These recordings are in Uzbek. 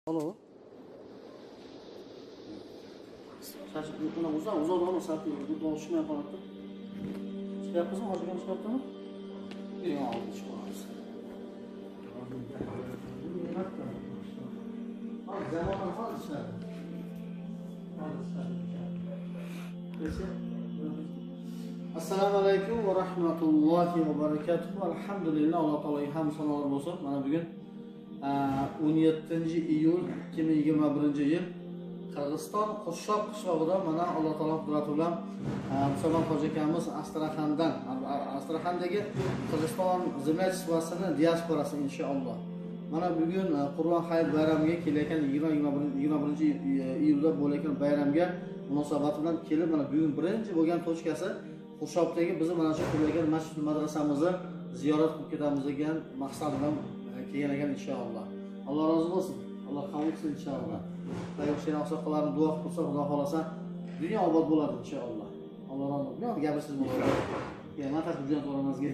Alo. Saç buna uzun ama saati bu dolaşmaya yapamadı. Çıkartmasın mı? Hocam çıkarttı mı? Bir aldı çıkartması. Abi zamanla fazla çıkardı. Assalamu alaikum ve rahmetullahi ve berekatuhu. Elhamdülillah, Allah Teala'ya hamd sanolar olsun. Mana bugün 17 iyul 2021 yil Qirg'iziston Qo'shshoq qishlog'ida mana Alloh taolo qudrati bilan Musulmon hoji akamiz Astrahandagi Qirg'iziston zemlячествосini diasporasi inshaalloh. Mana bugun Qurban hayit bayramiga kelayotgan 21 iyulda bo'layotgan bayramga munosabat bilan kelib, mana bugun birinchi bo'lgan tochkasi Qo'shshoqdagi bizni mana shu qurilgan masjid madrasamizni ziyorat qilib ketamiz degan maqsad bilan kelgan ekan inshaalloh. Alloh rozi bo'lsin. Alloh qabul qilsin inshaalloh. Payg'ambar oqsoqlarni duo qilsa, Xudo xolasa dunyo obod bo'ladi inshaalloh. Alloh rozi bo'lsin. Yo'q, gapirsiz bo'ladi. Ya, mana taqdirjon qo'limizga.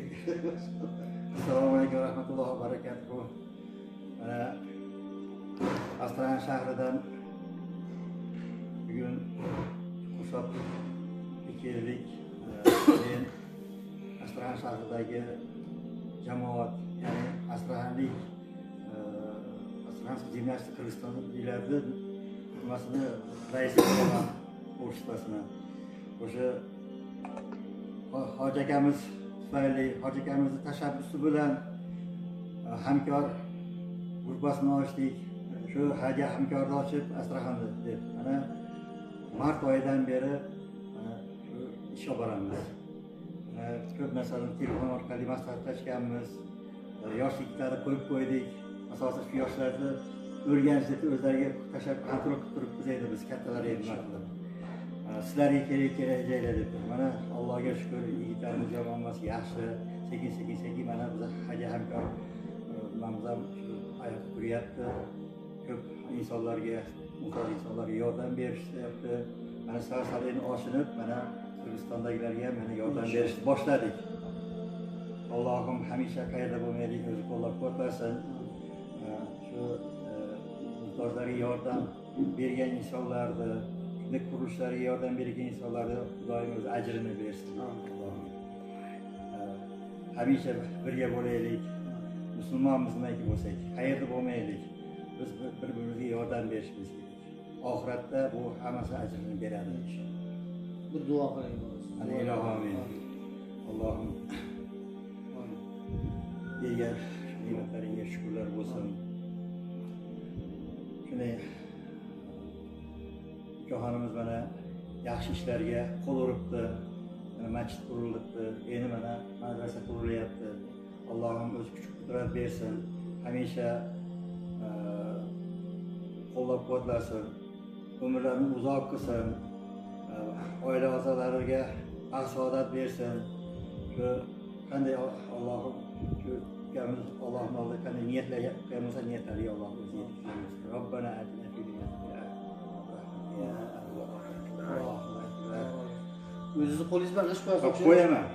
Assalomu alaykum va rahmatullohi va barakatuh. Astrahan shahridan bugun Qo'shshoq keldik. Men Astrahan shahridagi jamoat, ya'ni Astrahanlik Astrahanskiy gimnastika Qirg'izistonliklarni nimasini raisi bo'laman o'rtasida. O'sha hoji akamiz tufayli, hoji akamizni tashabbusi bilan hamkor guruhini ochdik. Shu haga hamkorni ochib Astrahanda deb mana mart oyidan beri shu ish olib boramiz. Ko'p narsani telefon orqali maslahatlashganmiz. Yoshliklarni qo'yib qo'ydik. Asosan shu yoshlarni o'rganishda o'zlariga kontrol qilib turibmiz edi biz kattalar endi maqsad. Sizlarga kerak joylar deb. Mana Allohga shukr, yigitlarimiz yomon emas, yaxshi. Sekin mana biz haga hamkor namaz ham shu oyoqqa turyapti. Ko'p insonlarga, muhtoj insonlarga yordam berishyapti. Mana sal-salini oshinib, mana Qirg'izistondagilarga mana yordam berishni boshladik. Allohim hamisha qayerda bo'lmaylik, o'zi qo'llab-quvvatlasin. Shu muhtojlarga yordam bergan insonlarni, shunday qurilishlarga yordam bergan insonlarga Xudoyim o'zi ajrini bersin. Hamisha birga bo'laylik. Musulmonmiz nimaiki bo'lsak, qayerda bo'lmaylik. Biz bir-birimizga yordam berishimiz kerak. Oxiratda bu hammasi ajrini beradi. Bir duo qilaymiz. Amin. Allohim bergan ne'matlaringga shukrlar bo'lsin. Shunday ukaxonimiz mana yaxshi ishlarga qo'l uribdi. Mana masjid qurilibdi, endi mana madrasa qurilyapti. Allohim o'z kuch-qudrat bersin. Hamisha qo'llab-quvvatlasin. Umrlarini uzoq qilsin. Oila a'zolariga baxt-saodat bersin. Shu qanday Allohim shu ukamiz Allohning oldida qanday niyatlar qilganmiz, niyatlariga Alloh o'zi yetkazsin. Robbana atina fid dunya o'zingizni qo'lingiz bilan ish qo'yasiz. Qo'yaman.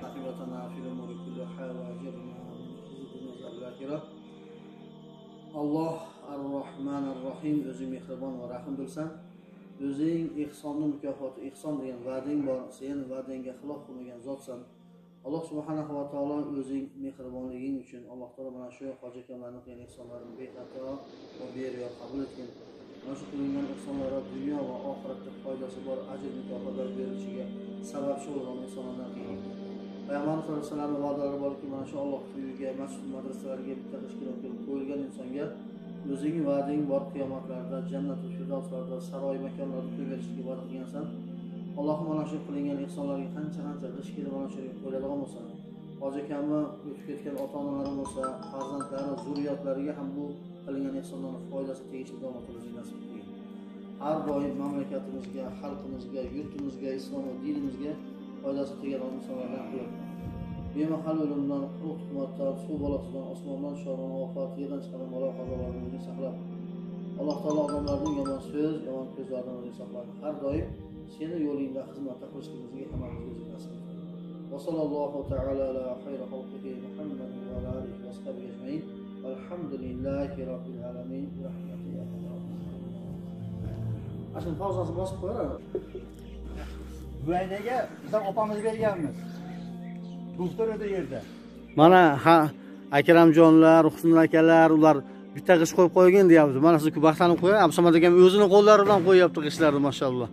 Alloh ar-Rahman ar-Rahim, o'zi mehribon va rahim bo'lsan. O'zing ihsonni mukofoti, ihson degan va'dang bor. Sen va'dangga xilof qilmagan zotsan. Alloh subhanahu va taolo o'zing mehribonliging uchun Alloh taolo mana shu hoji akamlarning qilgan ihsonlarini bexato va beriyor qabul etgin. Mana shu qilingan ihsonlarga dunyo va oxiratda foydasi bor ajr mukofotlar berilishiga sababchi bo'lgan insonlardan qilgin. Payg'ambar sollallohu alayhi vasallam va'dalari borki, mana shu Alloh uyiga, masjid madrasalarga bitta tashkilot qilib qo'yilgan insonga o'zing va'ding bor qiyomatlarda, jannatul firdavslarda, saroy makonlarda to'y berishga va'da qilgansan. Alloh mana shu qilingan ihsonlarga qancha ish kelib mana shu qo'yadigan bo'lsa, hoji akamni o'tib ketgan ota-onalari bo'lsa, farzandlari, zurriyotlariga ham bu qilingan ihsonlarning foydasi tegishli davom etishini nasib qilgin. Har doim mamlakatimizga, xalqimizga, yurtimizga, islom va dinimizga foydasi tegan insonlardan qilib, bemahal o'limdan, quruq tuhmatdan, suv balosidan, osmondan sho'rona ofat, yerdan chiqqan balo qazolardan saqlab, Alloh taolo odamlarning yomon so'z, yomon ko'zlaridan saqlab, har doim seni yo'lingda xizmat qilishimizga hammamizga nasib qilsin. Va sallallohu ta'ala ala xayri xalqihi Muhammad va ala alihi va sahbihi ajmain. Alhamdulillahi robbil alamin. Rahmatillahi. Ashuni pauzasi bosib qo'yaradi. Buvaydaga bizlar opamiz berganmiz. Doktor edi yerda. Mana Akramjonlar, Husnul akalar, ular bitta g'ish qo'yib qo'ygin deyapti. Mana siz baxtlanib qo'ying. Abdusamad akam o'zini qo'llari bilan qo'yapti g'ishlarni, mashalloh.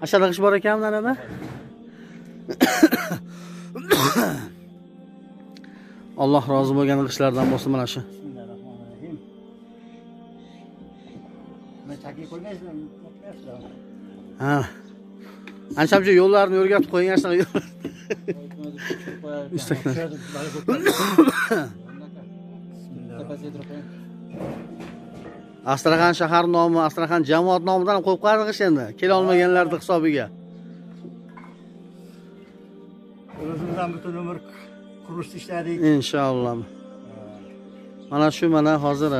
Ashada g'ish bor ekanmi narada? Alloh rozi bo'lgan g'ishlardan bo'lsin mana shu. Bismillahirrohmanirrohim. Men chaki qo'ymaysizmi? Ha. Anchamcha yo'llarni o'rgatib qo'ying, ashuna yo'l. Astraxan shahar nomi, Astraxan jamoat nomidan qo'yib qo'yardik endi, kela olmaganlarning hisobiga. O'zimizdan butun umr qurishni ishladik. Inshaalloh. Mana shu hozir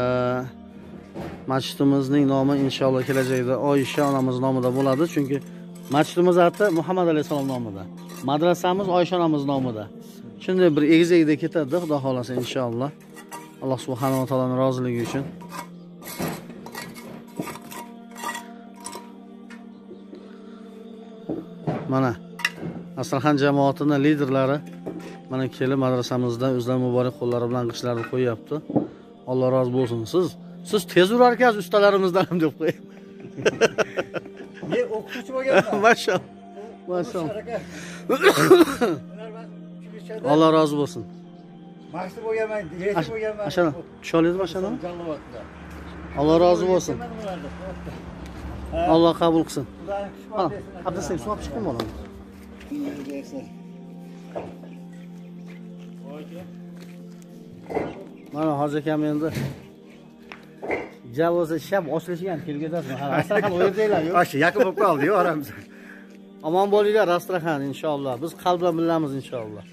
masjidimizning nomi inshaalloh kelajakda Oyisha onamiz nomida bo'ladi, chunki masjidimiz ati Muhammad alayhisalom nomida. Madrasamiz Oyisha onamiz nomida. Shunday bir egizakda ketadi, Xudo xolasa inshaalloh. Alloh subhanahu va taoloning roziligi uchun. Mana Astraxan jamoatining liderlari mana kelib madrasamizda o'zlari muborak qo'llari bilan g'ishlarni qo'yapti. Alloh rozi bo'lsin. Siz tez urar ekansiz ustalarimizdan ham deb qo'ying. Men o'qituvchi bo'lganman. Mashalloh. Mashalloh. Alloh rozi bo'lsin. Mahsul bo'lganman, direktor bo'lganman. Ashana, tusha oladimi ashana? Alloh rozi bo'lsin. Alloh qabul qilsin. Abdusan suv olib chiqing bolam. Mana hozir akam endi javozi shab ochilishgan kelgazasizmi? Ha, Astraxan u yerdanglar, yo'q. Osh, yaqin bo'lib qoldi-yu oramiz. Omon bo'linglar Astraxan inshaalloh. Biz qalb bilan bilamiz inshaalloh.